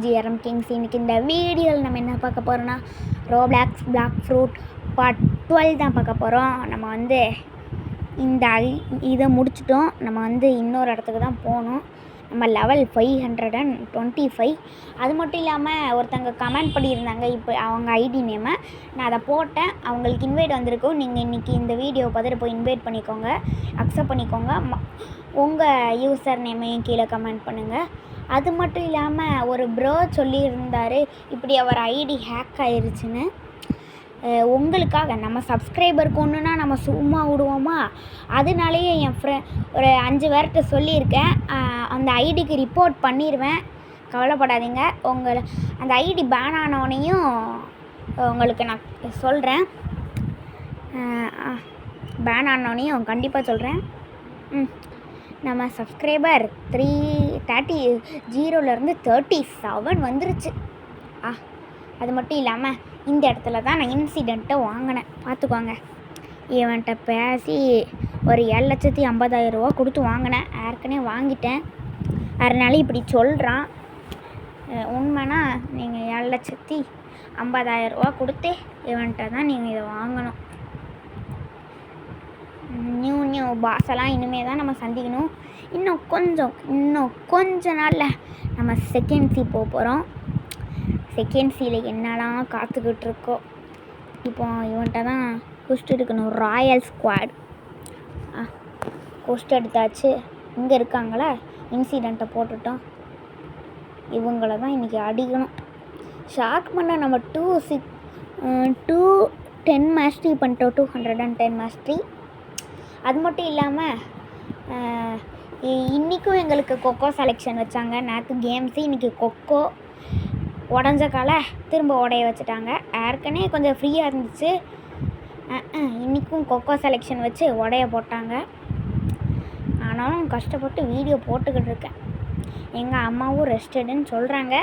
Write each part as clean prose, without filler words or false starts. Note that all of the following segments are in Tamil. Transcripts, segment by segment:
GRM Kings. இன்றைக்கி இந்த வீடியோவில் நம்ம என்ன பார்க்க போகிறோன்னா ரோப்ளாக்ஸ் பிளாக் ஃப்ரூட் பார்ட் 12 தான் பார்க்க போகிறோம். நம்ம வந்து இதை முடிச்சிட்டோம். நம்ம வந்து இன்னொரு இடத்துக்கு தான் போகணும். நம்ம லெவல் 525. அது மட்டும் இல்லாமல் ஒருத்தங்க கமெண்ட் பண்ணியிருந்தாங்க. இப்போ அவங்க ஐடி நேமை நான் அதை போட்டேன். அவங்களுக்கு இன்வைட் வந்திருக்கும். நீங்கள் இன்றைக்கி இந்த வீடியோ பார்த்துட்டு போய் இன்வைட் பண்ணிக்கோங்க, அக்செப்ட் பண்ணிக்கோங்க. உங்கள் யூசர் நேமையும் கீழே கமெண்ட் பண்ணுங்கள். அது மட்டும் இல்லாமல் ஒரு ப்ரோ சொல்லியிருந்தார் இப்படி அவர் ஐடி ஹேக் ஆயிடுச்சுன்னு. உங்களுக்காக நம்ம சப்ஸ்கிரைபருக்கு ஒன்றுனா நம்ம சும்மா விடுவோமா? அதனாலேயே என் ஒரு 5 பேர்கிட்ட சொல்லியிருக்கேன். அந்த ஐடிக்கு ரிப்போர்ட் பண்ணிடுவேன், கவலைப்படாதீங்க. அந்த ஐடி பேன் ஆனவனையும் உங்களுக்கு நான் சொல்கிறேன். பேன் ஆனவனையும் கண்டிப்பாக சொல்கிறேன். நம்ம சப்ஸ்கிரைபர் 0லேருந்து 37 வந்துருச்சு. அது மட்டும் இல்லாமல் இந்த இடத்துல தான் நான் இன்சிடெண்ட்டை வாங்கினேன், பார்த்துக்கோங்க. இவன்கிட்ட பேசி ஒரு 7,50,000 ரூபா கொடுத்து வாங்கினேன். ஏற்கனவே வாங்கிட்டேன், அதனால இப்படி சொல்கிறான். உண்மைனா நீங்கள் 7,50,000 ரூபா கொடுத்து இவன்கிட்ட தான் நீங்கள் இதை வாங்கணும். நியூ பாஸெல்லாம் இனிமேல் தான் நம்ம சந்திக்கணும். இன்னும் கொஞ்ச நாளில் நம்ம செகண்ட் சி போக போகிறோம். செகண்ட் சியில் என்னெல்லாம் காத்துக்கிட்டு இருக்கோம். இப்போ இவன்கிட்ட தான் குஸ்ட் எடுக்கணும். ராயல் ஸ்குவாட் குஸ்ட் எடுத்தாச்சு. இங்கே இருக்காங்களா, இன்சிடெண்ட்டை போட்டுட்டோம். இவங்கள தான் இன்றைக்கி அடிக்கணும். ஷார்க் பண்ண நம்ம 210 மாஸ்ட்ரி பண்ணிட்டோம். 210 மாஸ்ட்ரி. அது மட்டும் இல்லாமல் இன்றைக்கும் எங்களுக்கு கொக்கோ செலெக்ஷன் வச்சாங்க. நேற்று கேம்ஸு, இன்றைக்கி கொக்கோ. உடஞ்ச காலை திரும்ப உடைய வச்சுட்டாங்க. ஏற்கனவே கொஞ்சம் ஃப்ரீயாக இருந்துச்சு. இன்றைக்கும் கொக்கோ செலெக்ஷன் வச்சு உடைய போட்டாங்க. ஆனாலும் கஷ்டப்பட்டு வீடியோ போட்டுக்கிட்டு இருக்கேன். எங்கள் அம்மாவும் ரெஸ்ட் எடுன்னு சொல்கிறாங்க.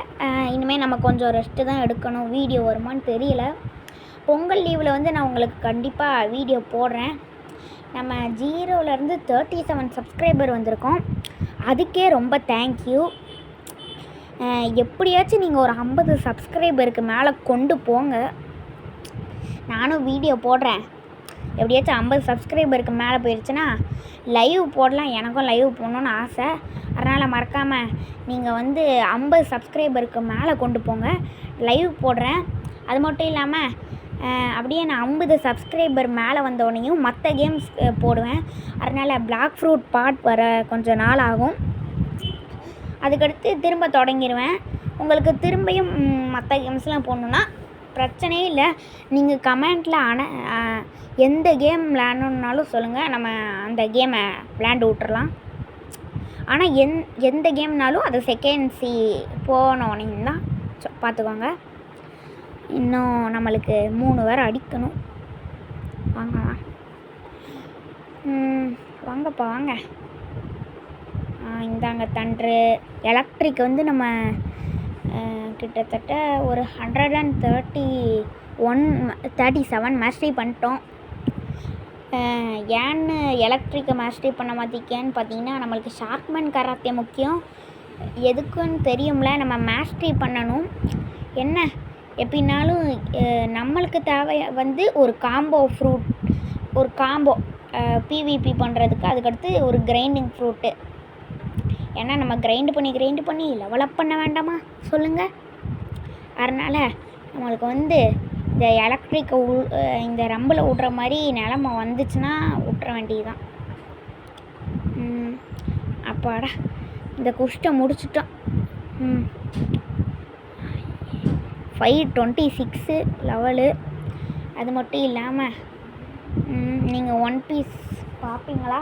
இனிமேல் நம்ம கொஞ்சம் ரெஸ்ட்டு தான் எடுக்கணும். வீடியோ வருமானு தெரியல. பொங்கல் லீவில் வந்து நான் உங்களுக்கு கண்டிப்பாக வீடியோ போடுறேன். நம்ம 0லேருந்து 37 சப்ஸ்கிரைபர் வந்திருக்கோம். அதுக்கே ரொம்ப தேங்க்யூ. எப்படியாச்சும் நீங்கள் ஒரு 50 சப்ஸ்கிரைபருக்கு மேலே கொண்டு போங்க. நானும் வீடியோ போடுறேன். எப்படியாச்சும் 50 சப்ஸ்கிரைபருக்கு மேலே போயிடுச்சுன்னா லைவ் போடலாம். எனக்கும் லைவ் போடணுன்னு ஆசை. அதனால் மறக்காமல் நீங்கள் வந்து 50 சப்ஸ்கிரைபருக்கு மேலே கொண்டு போங்க. லைவ் போடுறேன். அது மட்டும் இல்லாமல் அப்படியே நான் 50 சப்ஸ்கிரைபர் மேலே வந்தோடனையும் மற்ற கேம்ஸ் போடுவேன். அதனால் பிளாக் ஃப்ரூட் பார்ட் வர கொஞ்சம் நாள் ஆகும். அதுக்கடுத்து திரும்ப தொடங்கிடுவேன். உங்களுக்கு திரும்பியும் மற்ற கேம்ஸ்லாம் போடணுன்னா பிரச்சனையே இல்லை. நீங்கள் கமெண்ட்டில் எந்த கேம் விளையாடணுன்னாலும் சொல்லுங்கள், நம்ம அந்த கேமை விளையாண்டு விட்டுறலாம். ஆனால் எந்த கேம்னாலும் அது செகண்ட் சி போனோடனே தான் பார்த்துக்கோங்க. இன்னும் நம்மளுக்கு 3 பேர் அடிக்கணும். வாங்கப்பா வாங்க. இந்தாங்க தன்று. எலக்ட்ரிக் வந்து நம்ம கிட்டத்தட்ட ஒரு 137 மாஸ்டரி பண்ணிட்டோம். ஏன்னு எலக்ட்ரிக்கை மாஸ்டரி பண்ண மாற்றிக்கேன்னு பார்த்தீங்கன்னா, நம்மளுக்கு ஷார்க்மேன் கராத்தே முக்கியம். எதுக்குன்னு தெரியும்ல, நம்ம மாஸ்டரி பண்ணணும். என்ன எப்படின்னாலும் நம்மளுக்கு தேவை வந்து ஒரு காம்போ பிவிபி பண்ணுறதுக்கு. அதுக்கடுத்து ஒரு கிரைண்டிங் ஃப்ரூட்டு. ஏன்னா நம்ம கிரைண்டு பண்ணி லெவலப் பண்ண வேண்டாமா சொல்லுங்கள்? அதனால் நம்மளுக்கு வந்து இந்த எலக்ட்ரிக்கை இந்த ரம்பில் விட்ற மாதிரி நிலமை வந்துச்சுன்னா விட்ற வேண்டியதுதான். அப்பாடா, இந்த குஷ்டை முடிச்சிட்டோம். 526 லெவலு. அது மட்டும் இல்லாமல் நீங்கள் ஒன் பீஸ் பார்ப்பீங்களா?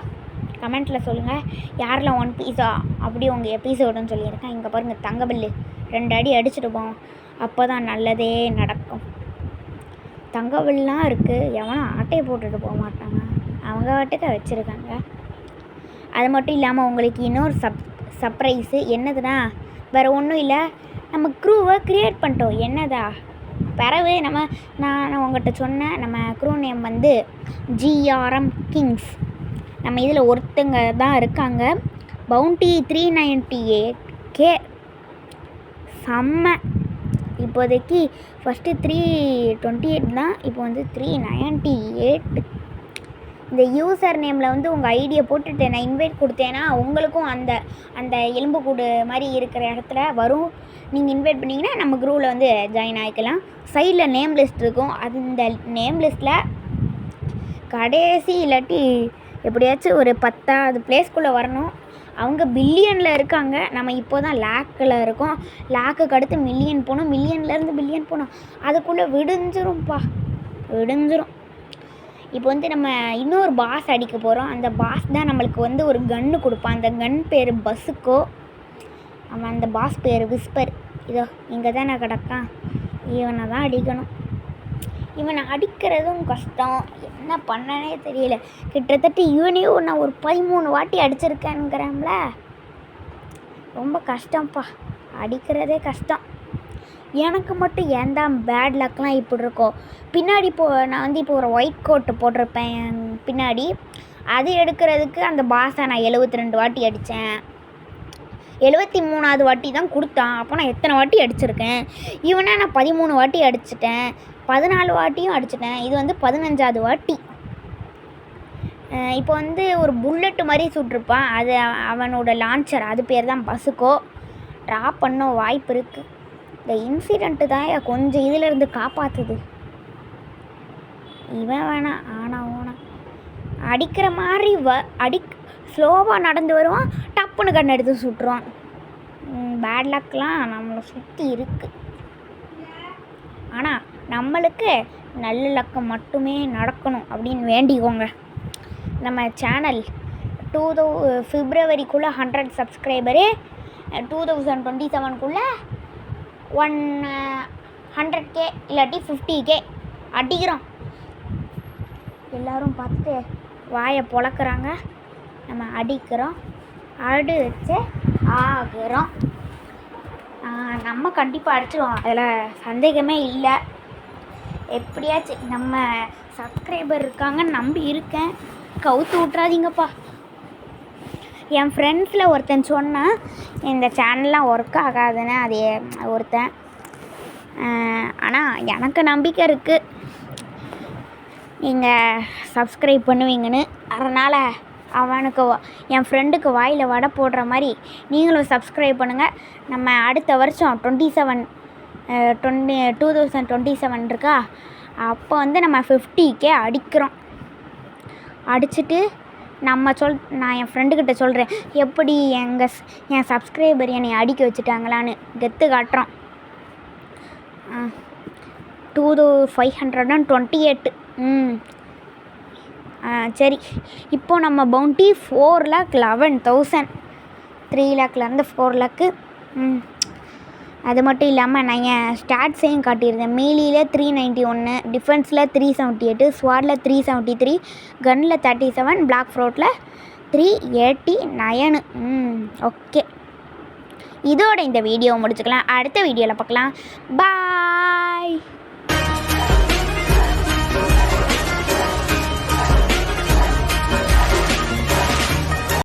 கமெண்ட்டில் சொல்லுங்கள். யாரில் ஒன் பீஸா அப்படி உங்கள் எபிசோடுன்னு சொல்லியிருக்கேன். இங்கே பாருங்கள், தங்கபில்லு 2 அடி அடிச்சுட்டு போவோம். அப்போ தான் நல்லதே நடக்கும். தங்கபில்லாம் இருக்குது. எவனும் ஆட்டையை போட்டுட்டு போக மாட்டாங்க. அவங்க வாட்டுக்க வச்சுருக்காங்க. அது மட்டும் இல்லாமல் உங்களுக்கு இன்னொரு சர்ப்ரைஸு. என்னதுன்னா, வேறு ஒன்றும் இல்லை, நம்ம க்ரூவை க்ரியேட் பண்ணிட்டோம். என்னதா பிறகு நான் உங்கள்கிட்ட சொன்னேன், நம்ம க்ரூ நேம் வந்து ஜிஆர்எம் கிங்ஸ். நம்ம இதில் ஒருத்தங்க தான் இருக்காங்க. பவுண்டி 398K செம்ம. இப்போதைக்கு ஃபஸ்ட்டு 328 தான், இப்போ வந்து 398. இந்த யூசர் நேமில் வந்து உங்கள் ஐடியை போட்டுட்டு நான் இன்வைட் கொடுத்தேன்னா உங்களுக்கும் அந்த அந்த எலும்புக்கூடு மாதிரி இருக்கிற இடத்துல வரும். நீங்கள் இன்வைட் பண்ணிங்கன்னா நம்ம குரூப்பில் வந்து ஜாயின் ஆகிக்கலாம். சைடில் நேம் லிஸ்ட் இருக்கும். அந்த நேம் லிஸ்ட்டில் கடைசி இல்லாட்டி எப்படியாச்சும் ஒரு 10வது பிளேஸ்க்குள்ளே வரணும். அவங்க பில்லியனில் இருக்காங்க, நம்ம இப்போ தான் லேக்கில் இருக்கோம். லேக்குக்கு அடுத்து மில்லியன் போகணும், மில்லியன்லேருந்து பில்லியன் போகணும். அதுக்குள்ளே விடிஞ்சிரும்ப்பா, விடிஞ்சிரும். இப்போ வந்து நம்ம இன்னொரு பாஸ் அடிக்க போகிறோம். அந்த பாஸ் தான் நம்மளுக்கு வந்து ஒரு கன்று கொடுப்பான். அந்த கன் பேர் பஸ்ஸுக்கோ. அவன் அந்த பாஸ் பேர் விஸ்பர். இதோ இங்கே தான் நான் கிடக்கான். இவனை தான் அடிக்கணும். இவனை அடிக்கிறதும் கஷ்டம், என்ன பண்ணனே தெரியல. கிட்டத்தட்ட இவனையும் நான் ஒரு 13 வாட்டி அடிச்சிருக்கேன்ங்கிறேன்ல. ரொம்ப கஷ்டம்ப்பா, அடிக்கிறதே கஷ்டம். எனக்கு மட்டும் ஏன் தான் பேட் லக்லாம் இப்படி இருக்கோ. பின்னாடி நான் வந்து இப்போ ஒரு ஒயிட் கோட்டு போட்டிருப்பேன் பின்னாடி. அது எடுக்கிறதுக்கு அந்த பாஸை நான் 72 வாட்டி அடித்தேன். 73வது வாட்டி தான் கொடுத்தான். அப்போ நான் எத்தனை வாட்டி அடிச்சிருக்கேன். இவனை நான் 13 வாட்டி அடிச்சிட்டேன், 14 வாட்டியும் அடிச்சிட்டேன். இது வந்து 15வது வாட்டி. இப்போ வந்து ஒரு புல்லட்டு மாதிரி சுட்டிருப்பான், அது அவனோட லான்ச்சர், அது பேர் தான் பஸ்ஸுக்கோ. ட்ராப் பண்ண வாய்ப்பு இருக்குது. இந்த இன்சிடெண்ட்டு தான் கொஞ்சம் இதிலேருந்து காப்பாற்றுது. இவன் வேணாம், ஆனால் ஓனான் அடிக்கிற மாதிரி ஸ்லோவாக நடந்து வருவான், டப்புன்னு கண் எடுத்து சுட்டுருவான். பேட் லக்லாம் நம்மளை சுற்றி இருக்குது. ஆனால் நம்மளுக்கு நல்ல லக்கம் மட்டுமே நடக்கணும் அப்படின்னு வேண்டிக்கோங்க. நம்ம சேனல் பிப்ரவரிக்குள்ளே 100 சப்ஸ்கிரைபரு, 2027க்குள்ளே 100K இல்லாட்டி 50K அடிக்கிறோம். எல்லோரும் பார்த்துட்டு வாயை பொழக்கிறாங்க. நம்ம அடிக்கிறோம், அடிச்சு ஆகிறோம். நம்ம கண்டிப்பாக அடிச்சிடுவோம், அதில் சந்தேகமே இல்லை. எப்படியாச்சும் நம்ம சப்ஸ்கிரைபர் இருக்காங்கன்னு நம்பி இருக்கேன். கவுத்து விட்றாதீங்கப்பா. என் ஃப்ரெண்ட்ஸில் ஒருத்தன் சொன்னான் இந்த சேனல்லாம் ஒர்க் ஆகாதுன்னு. அது ஒருத்தன். ஆனால் எனக்கு நம்பிக்கை இருக்குது நீங்கள் சப்ஸ்கிரைப் பண்ணுவீங்கன்னு. அதனால் அவனுக்கு என் ஃப்ரெண்டுக்கு வாயில் வடை போடுற மாதிரி நீங்களும் சப்ஸ்கிரைப் பண்ணுங்கள். நம்ம அடுத்த வருஷம் 2027 இருக்கா, அப்போ வந்து நம்ம 50K அடிக்கிறோம். அடிச்சுட்டு நான் என் ஃப்ரெண்டுக்கிட்ட சொல்கிறேன், எப்படி என் சப்ஸ்கிரைபர் என்னை அடிக்க வச்சுட்டாங்களான்னு கெத்து காட்டுறோம். 2528. சரி, இப்போது நம்ம பவுண்டி 4,11,000, 3 லேக்லேருந்து 4 லேக்கு. அது மட்டும் இல்லாமல் நான் என் ஸ்டாட்ஸையும் காட்டியிருந்தேன். மீலியில் 391, டிஃபென்ஸில் 378, ஸ்வாடில் 373, கன்னில் 37, பிளாக் ஃப்ரோட்டில் 389. ஓகே, இதோட இந்த வீடியோ முடிச்சுக்கலாம். அடுத்த வீடியோவில் பார்க்கலாம். பாய்.